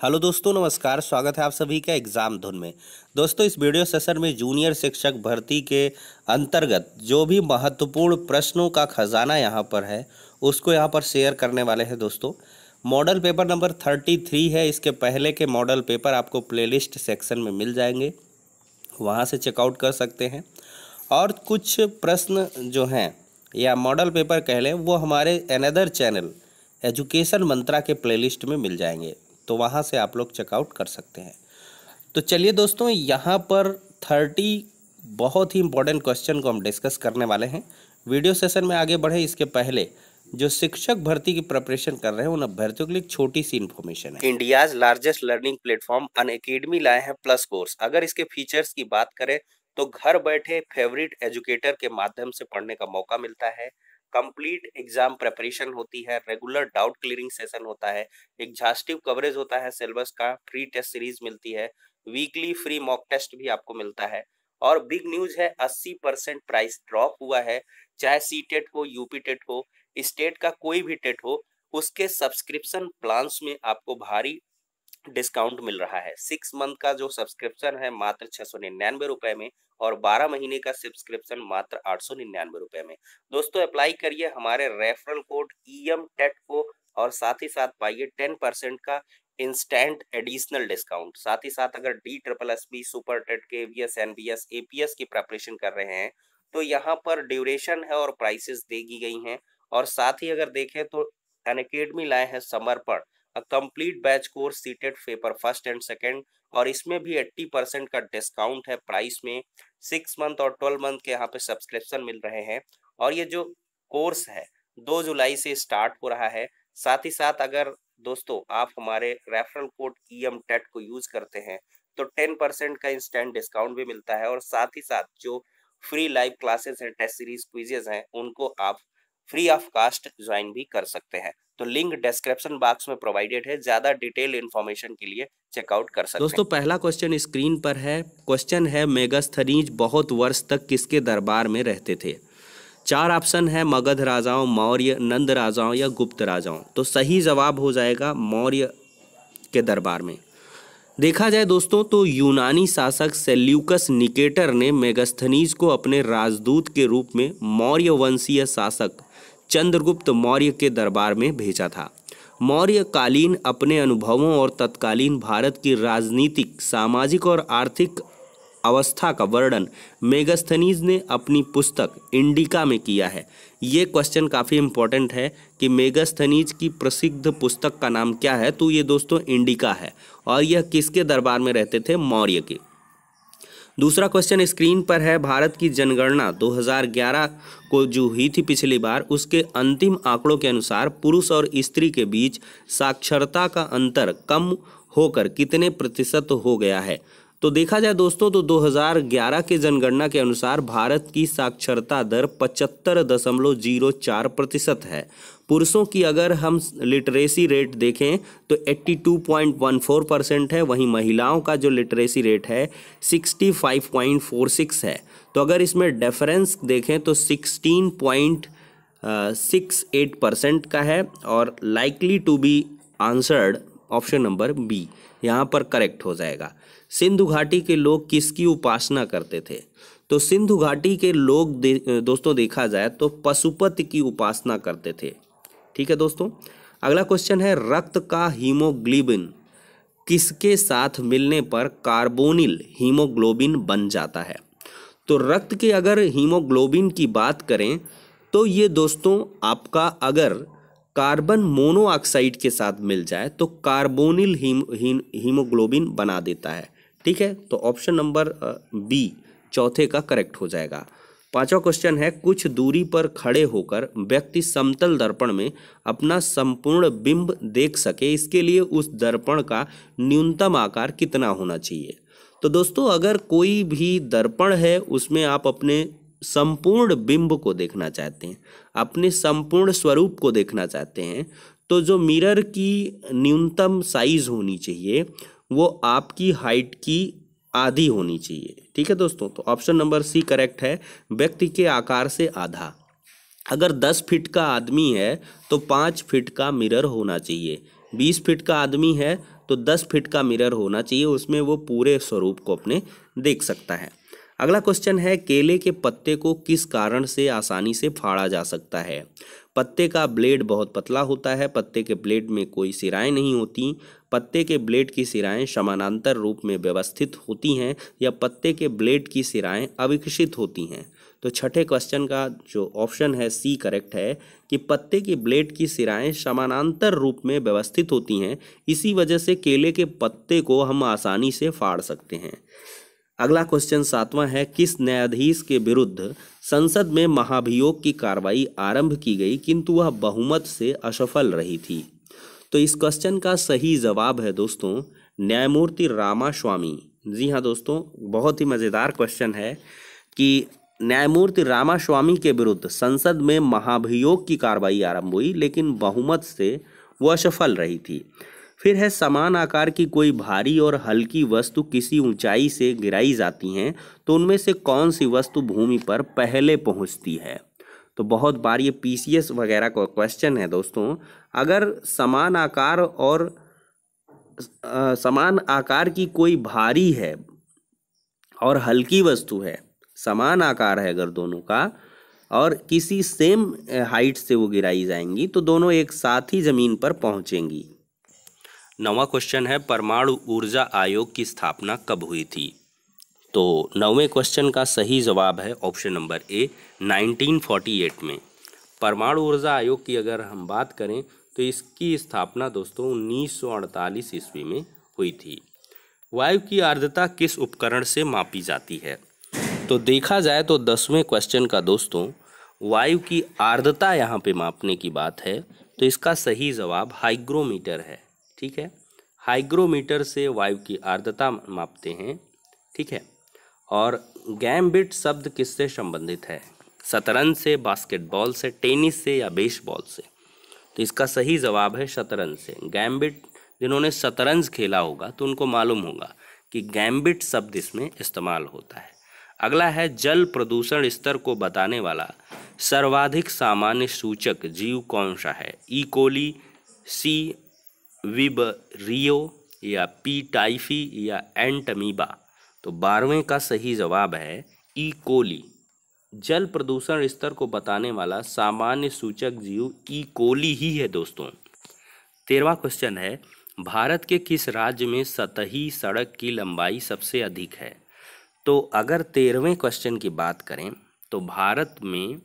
Hello दोस्तों, नमस्कार। स्वागत है आप सभी का एग्ज़ाम धुन में। दोस्तों, इस वीडियो सेशन में जूनियर शिक्षक भर्ती के अंतर्गत जो भी महत्वपूर्ण प्रश्नों का खजाना यहाँ पर है उसको यहाँ पर शेयर करने वाले हैं। दोस्तों, मॉडल पेपर नंबर 33 है। इसके पहले के मॉडल पेपर आपको प्लेलिस्ट सेक्शन में मिल जाएंगे, वहाँ से चेकआउट कर सकते हैं। और कुछ प्रश्न जो हैं या मॉडल पेपर कह लें, वो हमारे अनदर चैनल एजुकेशन मंत्रा के प्लेलिस्ट में मिल जाएंगे, तो वहाँ से आप लोग चेकआउट कर सकते हैं। तो चलिए दोस्तों, यहाँ पर 30 बहुत ही इंपॉर्टेंट क्वेश्चन को हम डिस्कस करने वाले हैं। वीडियो सेशन में आगे बढ़े इसके पहले जो शिक्षक भर्ती की प्रिपरेशन कर रहे हैं उन अभ्यर्थियों के लिए एक छोटी सी इन्फॉर्मेशन है। India's largest learning platform Unacademy लाए हैं प्लस कोर्स। अगर इसके फीचर्स की बात करें तो घर बैठे फेवरेट एजुकेटर के माध्यम से पढ़ने का मौका मिलता है, कंप्लीट एग्जाम प्रिपरेशन होती है, रेगुलर डाउट क्लियरिंग सेशन होता है, एग्जॉस्टिव कवरेज होता है सिलेबस का, फ्री टेस्ट सीरीज मिलती है, वीकली फ्री मॉक टेस्ट भी आपको मिलता है। और बिग न्यूज है, 80% प्राइस ड्रॉप हुआ है। चाहे सी टेट हो, यूपी टेट हो, स्टेट का कोई भी टेट हो, उसके सब्सक्रिप्शन प्लान्स में आपको भारी डिस्काउंट मिल रहा है। 6 मंथ का जो सब्सक्रिप्शन है मात्र 699 रुपए में, और 12 महीने का सब्सक्रिप्शन मात्र 899 रुपए में। दोस्तों, अप्लाई करिए हमारे रेफरल कोड EM टेट को, और साथ ही साथ पाइए 10% का इंस्टेंट एडिशनल डिस्काउंट। साथ ही साथ अगर DSSB, super TET, KVS, NBS, APS की प्रिपरेशन कर रहे हैं तो यहाँ पर ड्यूरेशन है और प्राइसेस दे दी गई हैं। और साथ ही अगर देखें तो अनअकैडमी लाए हैं समर्पण, complete batch course seated paper first and second, और इसमें भी 80% का डिस्काउंट है प्राइस में। 6 मंथ और 12 मंथ के यहाँ पे सब्सक्रिप्शन मिल रहे हैं। और ये जो कोर्स है 2 जुलाई से स्टार्ट हो रहा है। साथ ही साथ अगर दोस्तों आप हमारे रेफरल कोड EM टेट को यूज करते हैं तो 10% का इंस्टेंट डिस्काउंट भी मिलता है। और साथ ही साथ जो फ्री लाइव क्लासेस हैं, टेस्ट सीरीज, क्विजेज हैं, उनको आप फ्री ऑफ कास्ट ज्वाइन भी कर सकते हैं। तो लिंक डिस्क्रिप्शन बॉक्स में प्रोवाइडेड है, ज्यादा डिटेल इंफॉर्मेशन के लिए चेकआउट कर सकते हैं। दोस्तों, पहला क्वेश्चन स्क्रीन पर है। क्वेश्चन है, मेगास्थनीज बहुत वर्ष तक किसके दरबार में रहते थे? 4 ऑप्शन है, मगध राजाओं, मौर्य, नंद राजाओं या गुप्त राजाओं। तो सही जवाब हो जाएगा मौर्य के दरबार में। देखा जाए दोस्तों तो यूनानी शासक सेल्यूकस निकेटर ने मेगास्थनीज को अपने राजदूत के रूप में मौर्य वंशीय शासक चंद्रगुप्त मौर्य के दरबार में भेजा था। मौर्य कालीन अपने अनुभवों और तत्कालीन भारत की राजनीतिक, सामाजिक और आर्थिक अवस्था का वर्णन मेगास्थनीज ने अपनी पुस्तक इंडिका में किया है। ये क्वेश्चन काफ़ी इंपॉर्टेंट है कि मेगास्थनीज की प्रसिद्ध पुस्तक का नाम क्या है, तो ये दोस्तों इंडिका है। और यह किसके दरबार में रहते थे? मौर्य के। दूसरा क्वेश्चन स्क्रीन पर है, भारत की जनगणना 2011 को जो हुई थी पिछली बार, उसके अंतिम आंकड़ों के अनुसार पुरुष और स्त्री के बीच साक्षरता का अंतर कम होकर कितने प्रतिशत हो गया है? तो देखा जाए दोस्तों तो 2011 के जनगणना के अनुसार भारत की साक्षरता दर 75.04% है। पुरुषों की अगर हम लिटरेसी रेट देखें तो 82.14% है, वहीं महिलाओं का जो लिटरेसी रेट है 65.46 है। तो अगर इसमें डिफरेंस देखें तो 16.68% का है, और likely to be answered option number B यहाँ पर करेक्ट हो जाएगा। सिंधु घाटी के लोग किसकी उपासना करते थे? तो सिंधु घाटी के लोग दोस्तों देखा जाए तो पशुपति की उपासना करते थे। ठीक है दोस्तों, अगला क्वेश्चन है, रक्त का हीमोग्लोबिन किसके साथ मिलने पर कार्बोनिल हीमोग्लोबिन बन जाता है? तो रक्त के अगर हीमोग्लोबिन की बात करें तो ये दोस्तों आपका अगर कार्बन मोनोऑक्साइड के साथ मिल जाए तो कार्बोनिल हीमोग्लोबिन बना देता है। ठीक है, तो ऑप्शन नंबर बी चौथे का करेक्ट हो जाएगा। पांचवा क्वेश्चन है, कुछ दूरी पर खड़े होकर व्यक्ति समतल दर्पण में अपना संपूर्ण बिंब देख सके, इसके लिए उस दर्पण का न्यूनतम आकार कितना होना चाहिए? तो दोस्तों अगर कोई भी दर्पण है उसमें आप अपने संपूर्ण बिंब को देखना चाहते हैं, अपने संपूर्ण स्वरूप को देखना चाहते हैं, तो जो मिरर की न्यूनतम साइज होनी चाहिए वो आपकी हाइट की आधी होनी चाहिए। ठीक है दोस्तों, तो ऑप्शन नंबर सी करेक्ट है, व्यक्ति के आकार से आधा। अगर 10 फीट का आदमी है तो 5 फीट का मिरर होना चाहिए। 20 फीट का आदमी है तो 10 फीट का मिरर होना चाहिए, उसमें वो पूरे स्वरूप को अपने देख सकता है। अगला क्वेश्चन है, केले के पत्ते को किस कारण से आसानी से फाड़ा जा सकता है? पत्ते का ब्लेड बहुत पतला होता है, पत्ते के ब्लेड में कोई सिराएं नहीं होती, पत्ते के ब्लेड की सिराएं समानांतर रूप में व्यवस्थित होती हैं, या पत्ते के ब्लेड की सिराएं अविकसित होती हैं। तो छठे क्वेश्चन का जो ऑप्शन है सी करेक्ट है कि पत्ते की ब्लेड की सिराएं समानांतर रूप में व्यवस्थित होती हैं, इसी वजह से केले के पत्ते को हम आसानी से फाड़ सकते हैं। अगला क्वेश्चन सातवां है, किस न्यायाधीश के विरुद्ध संसद में महाभियोग की कार्रवाई आरंभ की गई किंतु वह बहुमत से असफल रही थी? तो इस क्वेश्चन का सही जवाब है दोस्तों न्यायमूर्ति रामास्वामी। जी हाँ दोस्तों, बहुत ही मज़ेदार क्वेश्चन है कि न्यायमूर्ति रामास्वामी के विरुद्ध संसद में महाभियोग की कार्रवाई आरंभ हुई लेकिन बहुमत से वह असफल रही थी। फिर है, समान आकार की कोई भारी और हल्की वस्तु किसी ऊंचाई से गिराई जाती हैं तो उनमें से कौन सी वस्तु भूमि पर पहले पहुंचती है? तो बहुत बार ये पीसीएस वगैरह का क्वेश्चन है दोस्तों। अगर समान आकार की कोई भारी है और हल्की वस्तु है, समान आकार है अगर दोनों का, और किसी सेम हाइट से वो गिराई जाएंगी तो दोनों एक साथ ही जमीन पर पहुंचेंगी। 9वां क्वेश्चन है, परमाणु ऊर्जा आयोग की स्थापना कब हुई थी? तो 9वें क्वेश्चन का सही जवाब है ऑप्शन नंबर ए 1948 में। परमाणु ऊर्जा आयोग की अगर हम बात करें तो इसकी स्थापना दोस्तों 1948 ईस्वी में हुई थी। वायु की आर्द्रता किस उपकरण से मापी जाती है? तो देखा जाए तो 10वें क्वेश्चन का दोस्तों वायु की आर्द्रता यहाँ पे मापने की बात है तो इसका सही जवाब हाइग्रोमीटर है। ठीक है, हाइग्रोमीटर से वायु की आर्द्रता मापते हैं। ठीक है, और गैम्बिट शब्द किससे संबंधित है? शतरंज से, बास्केटबॉल से, टेनिस से या बेसबॉल से? तो इसका सही जवाब है शतरंज से। गैम्बिट, जिन्होंने शतरंज खेला होगा तो उनको मालूम होगा कि गैम्बिट शब्द इसमें इस्तेमाल होता है। अगला है, जल प्रदूषण स्तर को बताने वाला सर्वाधिक सामान्य सूचक जीव कौन सा है? ई कोली, सी विबरियो या पी टाइफी या एंटमीबा? तो 12वें का सही जवाब है ई कोली। जल प्रदूषण स्तर को बताने वाला सामान्य सूचक जीव ई कोली ही है दोस्तों। 13वां क्वेश्चन है, भारत के किस राज्य में सतही सड़क की लंबाई सबसे अधिक है? तो अगर 13वें क्वेश्चन की बात करें तो भारत में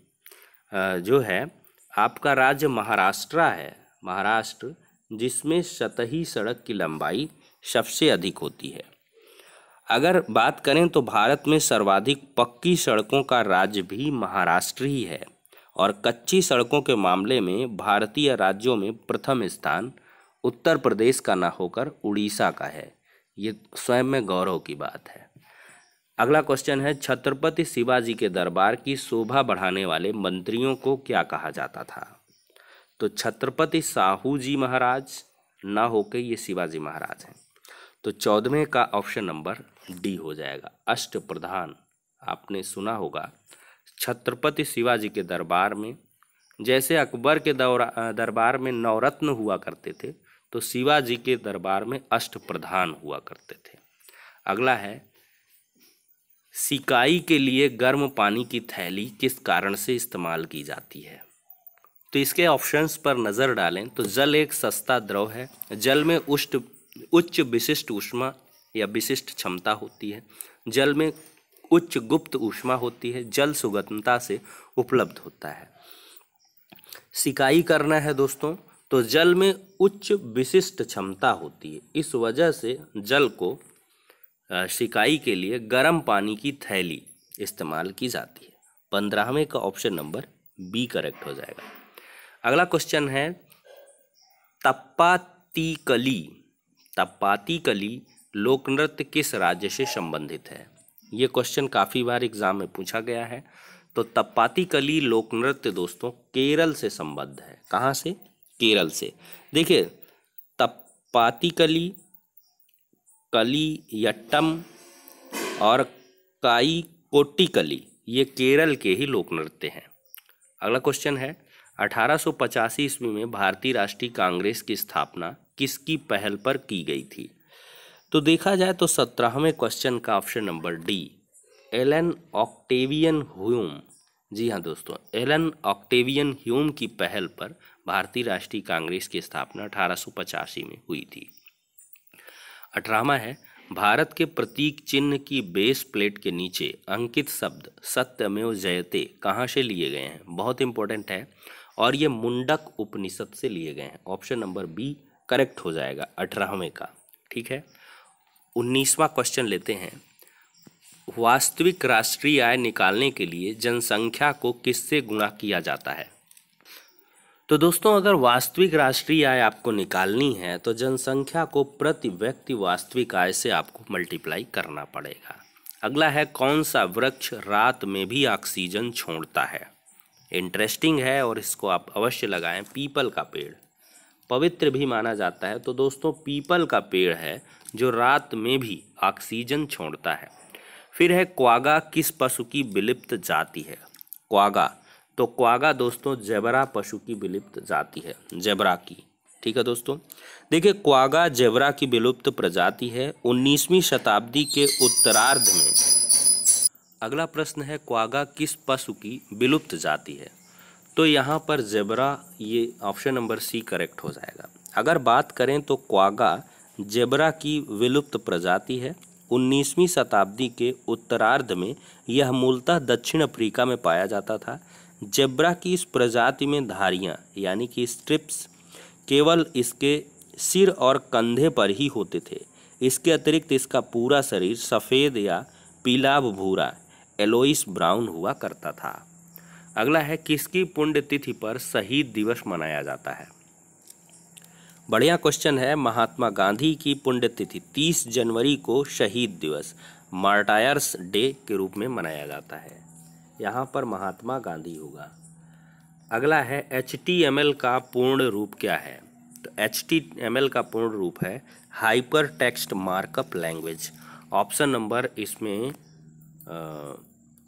जो है आपका राज्य महाराष्ट्र है, महाराष्ट्र, जिसमें सतही सड़क की लंबाई सबसे अधिक होती है। अगर बात करें तो भारत में सर्वाधिक पक्की सड़कों का राज्य भी महाराष्ट्र ही है और कच्ची सड़कों के मामले में भारतीय राज्यों में प्रथम स्थान उत्तर प्रदेश का ना होकर उड़ीसा का है। ये स्वयं में गौरव की बात है। अगला क्वेश्चन है, छत्रपति शिवाजी के दरबार की शोभा बढ़ाने वाले मंत्रियों को क्या कहा जाता था? तो छत्रपति साहू जी महाराज ना होके ये शिवाजी महाराज हैं। तो 14वें का ऑप्शन नंबर डी हो जाएगा, अष्टप्रधान। आपने सुना होगा छत्रपति शिवाजी के दरबार में जैसे अकबर के दरबार में नवरत्न हुआ करते थे तो शिवाजी के दरबार में अष्टप्रधान हुआ करते थे। अगला है, सिकाई के लिए गर्म पानी की थैली किस कारण से इस्तेमाल की जाती है? तो इसके ऑप्शंस पर नज़र डालें तो जल एक सस्ता द्रव है, जल में उच्च विशिष्ट ऊष्मा या विशिष्ट क्षमता होती है, जल में उच्च गुप्त ऊष्मा होती है, जल सुगमता से उपलब्ध होता है। सिकाई करना है दोस्तों तो जल में उच्च विशिष्ट क्षमता होती है, इस वजह से जल को सिकाई के लिए गर्म पानी की थैली इस्तेमाल की जाती है। 15वें का ऑप्शन नंबर बी करेक्ट हो जाएगा। अगला क्वेश्चन है, तप्पातीकली लोक नृत्य किस राज्य से संबंधित है? ये क्वेश्चन काफ़ी बार एग्जाम में पूछा गया है। तो तप्पातीकली लोक नृत्य दोस्तों केरल से संबद्ध है। कहाँ से? केरल से। देखिए, तप्पातीकली, कलियट्टम और काईकोट्टिकली ये केरल के ही लोक नृत्य हैं। अगला क्वेश्चन है, 1885 ईस्वी में भारतीय राष्ट्रीय कांग्रेस की स्थापना किसकी पहल पर की गई थी? तो देखा जाए तो 17वें क्वेश्चन का option number D, Allan Octavian Hume. जी हाँ दोस्तों, एलन ऑक्टेवियन ह्यूम की पहल पर भारतीय राष्ट्रीय कांग्रेस की स्थापना 1885 में हुई थी। 18वां है, भारत के प्रतीक चिन्ह की बेस प्लेट के नीचे अंकित शब्द सत्यमेव जयते कहाँ से लिए गए हैं? बहुत इंपॉर्टेंट है और ये मुंडक उपनिषद से लिए गए हैं। ऑप्शन नंबर बी करेक्ट हो जाएगा 18वें का। ठीक है, 19वां क्वेश्चन लेते हैं। वास्तविक राष्ट्रीय आय निकालने के लिए जनसंख्या को किससे गुणा किया जाता है? तो दोस्तों, अगर वास्तविक राष्ट्रीय आय आपको निकालनी है तो जनसंख्या को प्रति व्यक्ति वास्तविक आय से आपको मल्टीप्लाई करना पड़ेगा। अगला है, कौन सा वृक्ष रात में भी ऑक्सीजन छोड़ता है? इंटरेस्टिंग है और इसको आप अवश्य लगाएं। पीपल का पेड़ पवित्र भी माना जाता है, तो दोस्तों पीपल का पेड़ है जो रात में भी ऑक्सीजन छोड़ता है। फिर है, क्वागा किस पशु की विलुप्त जाति है? क्वागा, तो क्वागा दोस्तों जेब्रा पशु की विलुप्त जाति है, जेब्रा की। ठीक है दोस्तों, देखिए क्वागा जेब्रा की विलुप्त प्रजाति है 19वीं शताब्दी के उत्तरार्ध में। अगला प्रश्न है, क्वागा किस पशु की विलुप्त जाति है? तो यहाँ पर जेब्रा, ये ऑप्शन नंबर सी करेक्ट हो जाएगा। अगर बात करें तो क्वागा जेब्रा की विलुप्त प्रजाति है। 19वीं शताब्दी के उत्तरार्ध में यह मूलतः दक्षिण अफ्रीका में पाया जाता था। जेब्रा की इस प्रजाति में धारियां यानी कि स्ट्रिप्स केवल इसके सिर और कंधे पर ही होते थे। इसके अतिरिक्त इसका पूरा शरीर सफ़ेद या पीला भूरा एलोइस ब्राउन हुआ करता था। अगला है, किसकी पुण्यतिथि पर शहीद दिवस मनाया जाता है? बढ़िया क्वेश्चन है। महात्मा गांधी की पुण्यतिथि 30 जनवरी को शहीद दिवस मार्टायर्स डे के रूप में मनाया जाता है। यहाँ पर महात्मा गांधी होगा। अगला है, HTML का पूर्ण रूप क्या है? तो HTML का पूर्ण रूप है hyper text markup language. Option number इसमें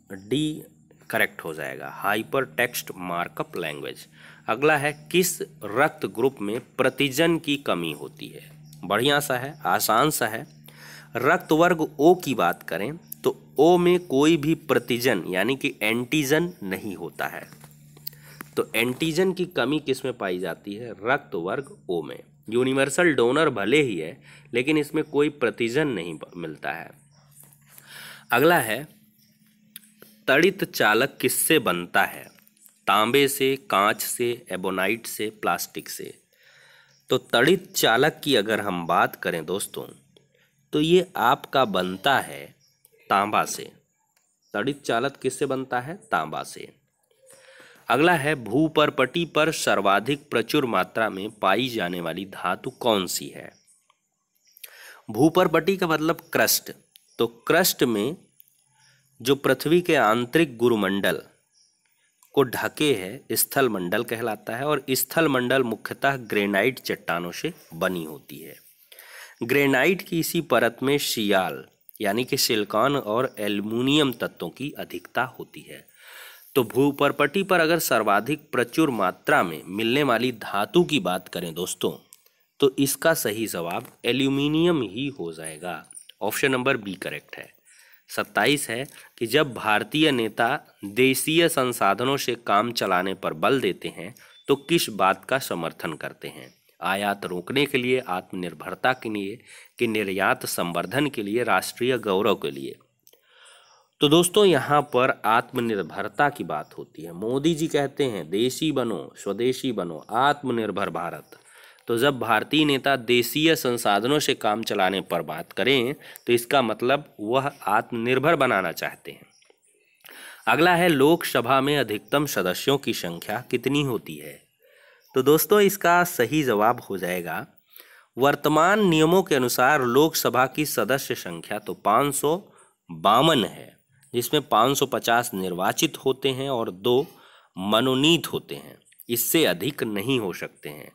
डी करेक्ट हो जाएगा, हाइपर टेक्स्ट मार्कअप लैंग्वेज। अगला है, किस रक्त ग्रुप में प्रतिजन की कमी होती है? बढ़िया सा है, आसान सा है। रक्त वर्ग ओ की बात करें तो ओ में कोई भी प्रतिजन यानी कि एंटीजन नहीं होता है। तो एंटीजन की कमी किस में पाई जाती है? रक्त वर्ग ओ में। यूनिवर्सल डोनर भले ही है लेकिन इसमें कोई प्रतिजन नहीं मिलता है। अगला है, तड़ित चालक किससे बनता है? तांबे से, कांच से, एबोनाइट से, प्लास्टिक से। तो तड़ित चालक की अगर हम बात करें दोस्तों तो ये आपका बनता है तांबा से। तड़ित चालक किससे बनता है? तांबा से। अगला है, भूपर्पटी पर सर्वाधिक प्रचुर मात्रा में पाई जाने वाली धातु कौन सी है? भूपर्पटी का मतलब क्रस्ट। तो क्रस्ट में जो पृथ्वी के आंतरिक गुरुमंडल को ढके है स्थल मंडल कहलाता है और स्थल मंडल मुख्यतः ग्रेनाइट चट्टानों से बनी होती है। ग्रेनाइट की इसी परत में शियाल यानी कि सिलिकॉन और एल्युमिनियम तत्वों की अधिकता होती है। तो भूपर्पटी पर अगर सर्वाधिक प्रचुर मात्रा में मिलने वाली धातु की बात करें दोस्तों तो इसका सही जवाब एल्यूमिनियम ही हो जाएगा। ऑप्शन नंबर बी करेक्ट है। 27 है कि जब भारतीय नेता देशीय संसाधनों से काम चलाने पर बल देते हैं तो किस बात का समर्थन करते हैं? आयात रोकने के लिए, आत्मनिर्भरता के लिए, कि निर्यात संवर्धन के लिए, राष्ट्रीय गौरव के लिए? तो दोस्तों यहाँ पर आत्मनिर्भरता की बात होती है। मोदी जी कहते हैं देशी बनो, स्वदेशी बनो, आत्मनिर्भर भारत। तो जब भारतीय नेता देशीय संसाधनों से काम चलाने पर बात करें तो इसका मतलब वह आत्मनिर्भर बनाना चाहते हैं। अगला है, लोकसभा में अधिकतम सदस्यों की संख्या कितनी होती है? तो दोस्तों इसका सही जवाब हो जाएगा, वर्तमान नियमों के अनुसार लोकसभा की सदस्य संख्या तो 552 है, जिसमें 550 निर्वाचित होते हैं और 2 मनोनीत होते हैं। इससे अधिक नहीं हो सकते हैं।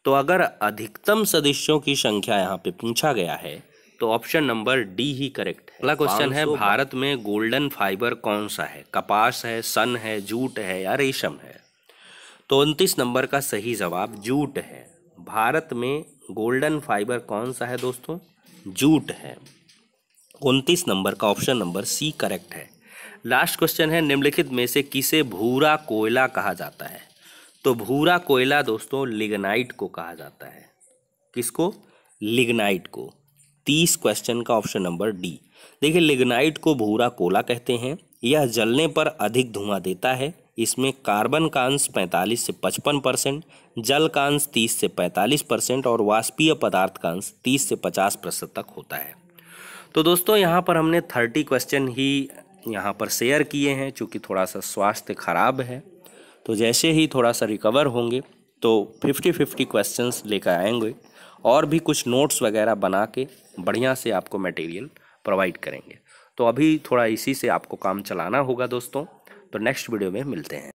तो अगर अधिकतम सदस्यों की संख्या यहाँ पे पूछा गया है तो ऑप्शन नंबर डी ही करेक्ट है। अगला क्वेश्चन है, भारत में गोल्डन फाइबर कौन सा है? कपास है, सन है, जूट है या रेशम है? तो 29 नंबर का सही जवाब जूट है। भारत में गोल्डन फाइबर कौन सा है दोस्तों? जूट है। 29 नंबर का ऑप्शन नंबर सी करेक्ट है। लास्ट क्वेश्चन है, निम्नलिखित में से किसे भूरा कोयला कहा जाता है? तो भूरा कोयला दोस्तों लिग्नाइट को कहा जाता है। किसको? लिग्नाइट को। 30 क्वेश्चन का ऑप्शन नंबर डी। देखिए, लिग्नाइट को भूरा कोयला कहते हैं। यह जलने पर अधिक धुआं देता है। इसमें कार्बन का अंश 45 से 55%, जल का अंश 30 से 45% और वाष्पीय पदार्थ का अंश 30 से 50% तक होता है। तो दोस्तों यहाँ पर हमने 30 क्वेश्चन ही यहाँ पर शेयर किए हैं, चूँकि थोड़ा सा स्वास्थ्य खराब है। तो जैसे ही थोड़ा सा रिकवर होंगे तो 50-50 क्वेश्चंस लेकर आएंगे और भी कुछ नोट्स वगैरह बना के बढ़िया से आपको मटेरियल प्रोवाइड करेंगे। तो अभी थोड़ा इसी से आपको काम चलाना होगा दोस्तों। तो नेक्स्ट वीडियो में मिलते हैं।